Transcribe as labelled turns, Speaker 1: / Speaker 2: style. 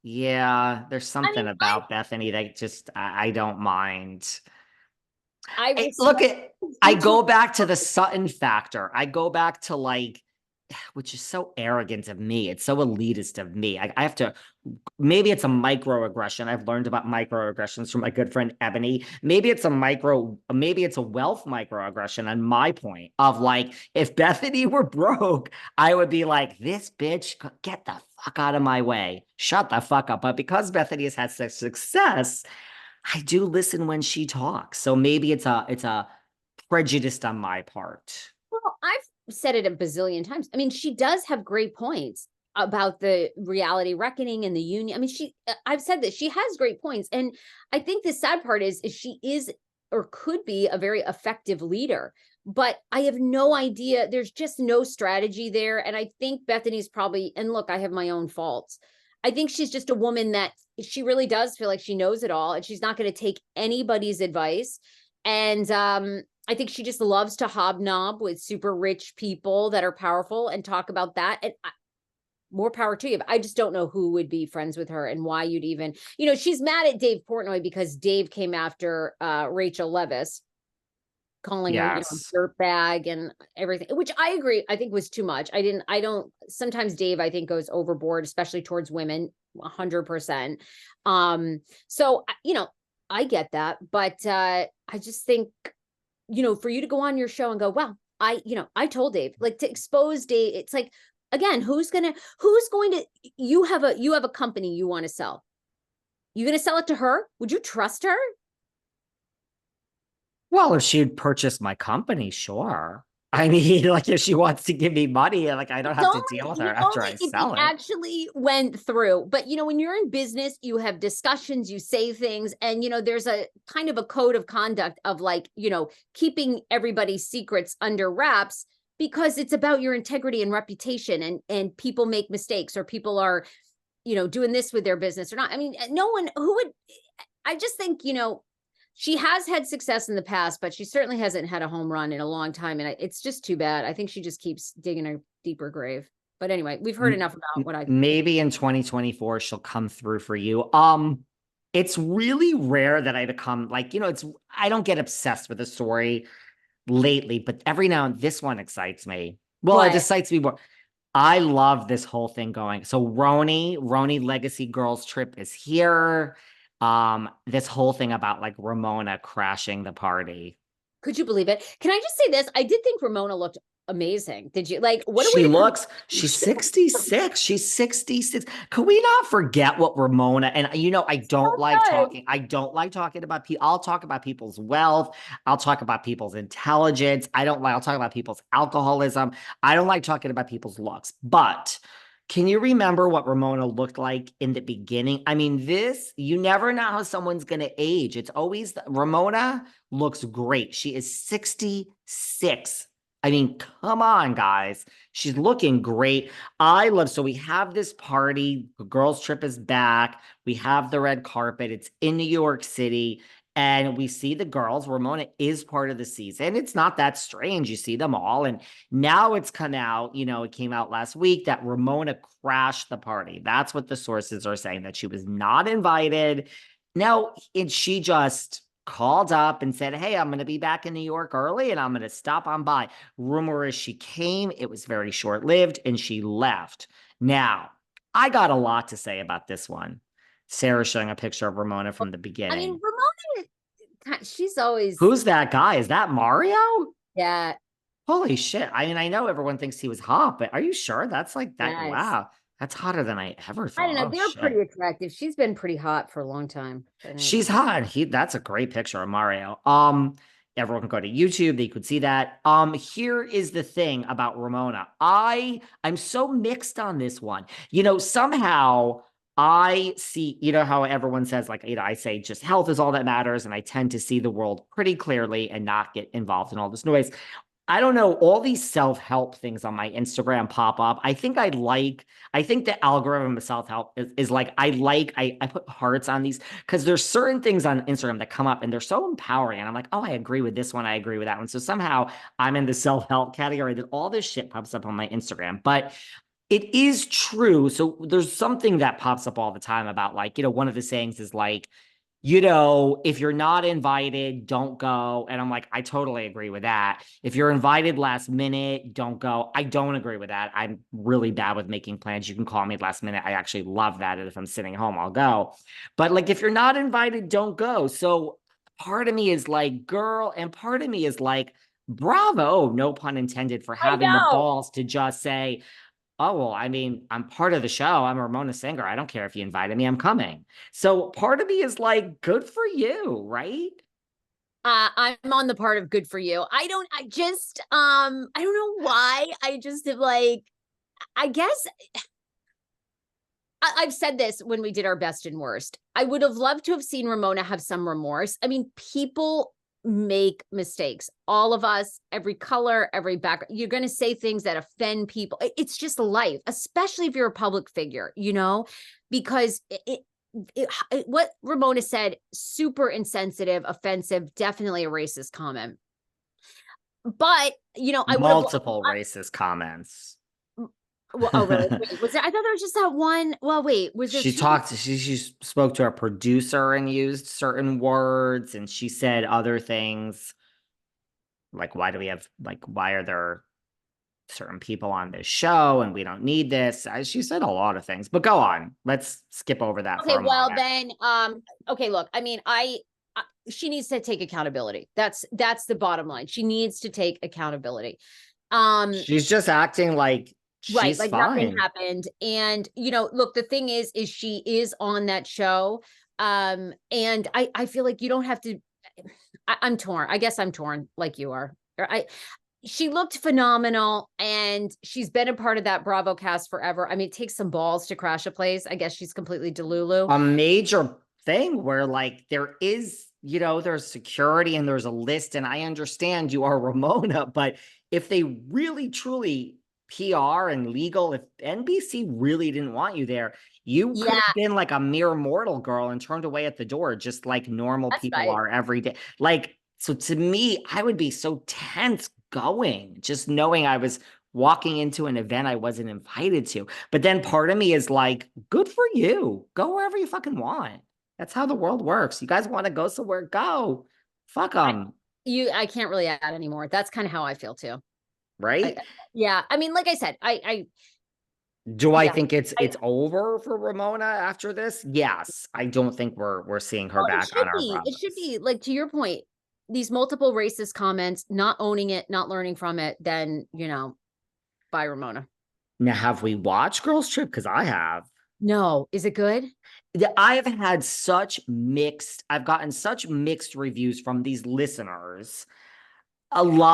Speaker 1: Yeah, there's
Speaker 2: I
Speaker 1: something
Speaker 2: mean, I
Speaker 1: about Bethany that just I don't mind.
Speaker 2: I
Speaker 1: Look
Speaker 2: respect
Speaker 1: at I
Speaker 2: you too.
Speaker 1: go back to the Sutton factor. I go back to like, which is so arrogant of me. It's so elitist of me. I have to, maybe it's a microaggression. I've learned about microaggressions from my good friend Ebony. Maybe it's a wealth microaggression on my point of like, if Bethany were broke, I would be like, this bitch, get the fuck out of my way. Shut the fuck up. But because Bethany has had such success, I do listen when she talks. So maybe it's a prejudice on my part.
Speaker 2: Well, I've said it a bazillion times. I mean, she does have great points about the reality reckoning and the union. I mean, I've said this, she has great points. And I think the sad part is she is or could be a very effective leader. But I have no idea. There's just no strategy there. And I think Bethany's probably, and look, I have my own faults. I think she's just a woman that she really does feel like she knows it all and she's not going to take anybody's advice. And I think she just loves to hobnob with super rich people that are powerful and talk about that. And more power to you. But I just don't know who would be friends with her and why you'd even, she's mad at Dave Portnoy because Dave came after Rachel Leviss, calling her,
Speaker 1: Yes.
Speaker 2: a dirtbag and everything, which I agree, I think was too much. I don't, sometimes Dave, I think, goes overboard, especially towards women, 100%. So, I get that, but I just think, for you to go on your show and go, well, I told Dave, like, to expose Dave, it's like, again, who's going to, you have a company you want to sell. You going to sell it to her? Would you trust her?
Speaker 1: Well, if she'd purchase my company, sure. I mean, like if she wants to give me money, like I don't
Speaker 2: It's
Speaker 1: have to deal with her after
Speaker 2: only
Speaker 1: I
Speaker 2: if it
Speaker 1: sell it.
Speaker 2: actually went through. But when you're in business, you have discussions, you say things, and there's a kind of a code of conduct of like, keeping everybody's secrets under wraps because it's about your integrity and reputation, and people make mistakes or people are, doing this with their business or not. I mean, no one who would. I just think, she has had success in the past, but she certainly hasn't had a home run in a long time. And it's just too bad. I think she just keeps digging a deeper grave. But anyway, we've heard enough about what I.
Speaker 1: Maybe in 2024 she'll come through for you. It's really rare that I become like, I don't get obsessed with a story lately, but every now and this one excites me. Well, it
Speaker 2: What?
Speaker 1: excites me more. I love this whole thing going. So RHONY Legacy Girls Trip is here. This whole thing about like Ramona crashing the party.
Speaker 2: Could you believe it? Can I just say this? I did think Ramona looked amazing. Did you like what a way
Speaker 1: She
Speaker 2: to come?
Speaker 1: looks, she's 66. She's 66. Can we not forget what Ramona, and
Speaker 2: So
Speaker 1: I don't like talking about people. I'll talk about people's wealth. I'll talk about people's intelligence. I'll talk about people's alcoholism. I don't like talking about people's looks. But can you remember what Ramona looked like in the beginning? I mean, you never know how someone's going to age. It's always, Ramona looks great. She is 66. I mean, come on, guys. She's looking great. So we have this party. The girls' trip is back. We have the red carpet. It's in New York City. And we see the girls. Ramona is part of the season. It's not that strange. You see them all. And now it's come out, it came out last week that Ramona crashed the party. That's what the sources are saying, that she was not invited. Now, she just called up and said, hey, I'm going to be back in New York early and I'm going to stop on by. Rumor is she came, it was very short lived, and she left. Now, I got a lot to say about this one. Sarah showing a picture of Ramona from the
Speaker 2: I mean,
Speaker 1: beginning.
Speaker 2: Ramona, she's always,
Speaker 1: Who's that guy? Is that Mario?
Speaker 2: yeah,
Speaker 1: Holy shit. I mean, I know everyone thinks he was hot, but are you sure? That's like that.
Speaker 2: yes.
Speaker 1: Wow. That's hotter than I ever
Speaker 2: I don't
Speaker 1: thought.
Speaker 2: know.
Speaker 1: Oh
Speaker 2: They're
Speaker 1: shit.
Speaker 2: pretty attractive. She's been pretty hot for a long time. But
Speaker 1: She's
Speaker 2: anyway.
Speaker 1: hot. That's a great picture of Mario. Everyone can go to YouTube. They could see that. Here is the thing about Ramona. I'm so mixed on this one. Somehow I see, how everyone says, like, I say just health is all that matters, and I tend to see the world pretty clearly and not get involved in all this noise. I don't know, all these self-help things on my Instagram pop up. I think the algorithm of self-help is like, I put hearts on these because there's certain things on Instagram that come up and they're so empowering. And I'm like, oh, I agree with this one. I agree with that one. So somehow I'm in the self-help category that all this shit pops up on my Instagram. But It is true. So there's something that pops up all the time about like, one of the sayings is like, if you're not invited, don't go. And I'm like, I totally agree with that. If you're invited last minute, don't go. I don't agree with that. I'm really bad with making plans. You can call me last minute. I actually love that. And if I'm sitting home, I'll go. But like, if you're not invited, don't go. So part of me is like, girl, and part of me is like, bravo, no pun intended, for
Speaker 2: I
Speaker 1: having the
Speaker 2: know.
Speaker 1: balls to just say, oh, well, I mean, I'm part of the show. I'm Ramona Singer. I don't care if you invited me, I'm coming. So part of me is like, good for you, right?
Speaker 2: I'm on the part of good for you. I don't know why. I just have like, I guess I've said this when we did our best and worst. I would have loved to have seen Ramona have some remorse. I mean, people make mistakes. All of us, every color, every background. You're going to say things that offend people. It's just life, especially if you're a public figure, because what Ramona said, super insensitive, offensive, definitely a racist comment. But, I would have.
Speaker 1: Multiple racist comments.
Speaker 2: Well, oh, really? Wait, was there? I thought there was just that one. Well, wait, was there
Speaker 1: She
Speaker 2: two?
Speaker 1: talked, she spoke to a producer and used certain words, and she said other things like, why are there certain people on this show and we don't need this? She said a lot of things, but go on. Let's skip over that for
Speaker 2: Okay,
Speaker 1: a
Speaker 2: well
Speaker 1: moment.
Speaker 2: then, okay, look, I mean, she needs to take accountability. That's the bottom line. She needs to take accountability.
Speaker 1: She's just acting like
Speaker 2: Right,
Speaker 1: she's
Speaker 2: like nothing
Speaker 1: fine.
Speaker 2: happened. And look, the thing is she is on that show. And I feel like you don't have to. I'm torn. I guess I'm torn like you are. She looked phenomenal, and she's been a part of that Bravo cast forever. I mean, it takes some balls to crash a place. I guess she's completely delulu.
Speaker 1: A major thing where like there is, there's security and there's a list, and I understand you are Ramona, but if they really truly PR and legal, if NBC really didn't want you there, you could
Speaker 2: Yeah,
Speaker 1: have been like a mere mortal girl and turned away at the door, just like normal
Speaker 2: that's
Speaker 1: people
Speaker 2: right.
Speaker 1: are every day. Like, so to me, I would be so tense going, just knowing I was walking into an event I wasn't invited to. But then part of me is like, good for you. Go wherever you fucking want. That's how the world works. You guys want to go somewhere, go. Fuck
Speaker 2: I
Speaker 1: them,
Speaker 2: I can't really add anymore. That's kind of how I feel too. I,
Speaker 1: right?
Speaker 2: yeah, I mean, like I said,
Speaker 1: Do I
Speaker 2: yeah,
Speaker 1: think it's
Speaker 2: I,
Speaker 1: it's over for Ramona after this? Yes. I don't think we're seeing her
Speaker 2: well, it
Speaker 1: back
Speaker 2: should
Speaker 1: on our
Speaker 2: be. It should
Speaker 1: Bravos.
Speaker 2: be like to your point, these multiple racist comments, not owning it, not learning from it, then, bye, Ramona.
Speaker 1: Now, have we watched Girls Trip? Because I have.
Speaker 2: No, is it good?
Speaker 1: I've gotten such mixed reviews from these listeners. A lot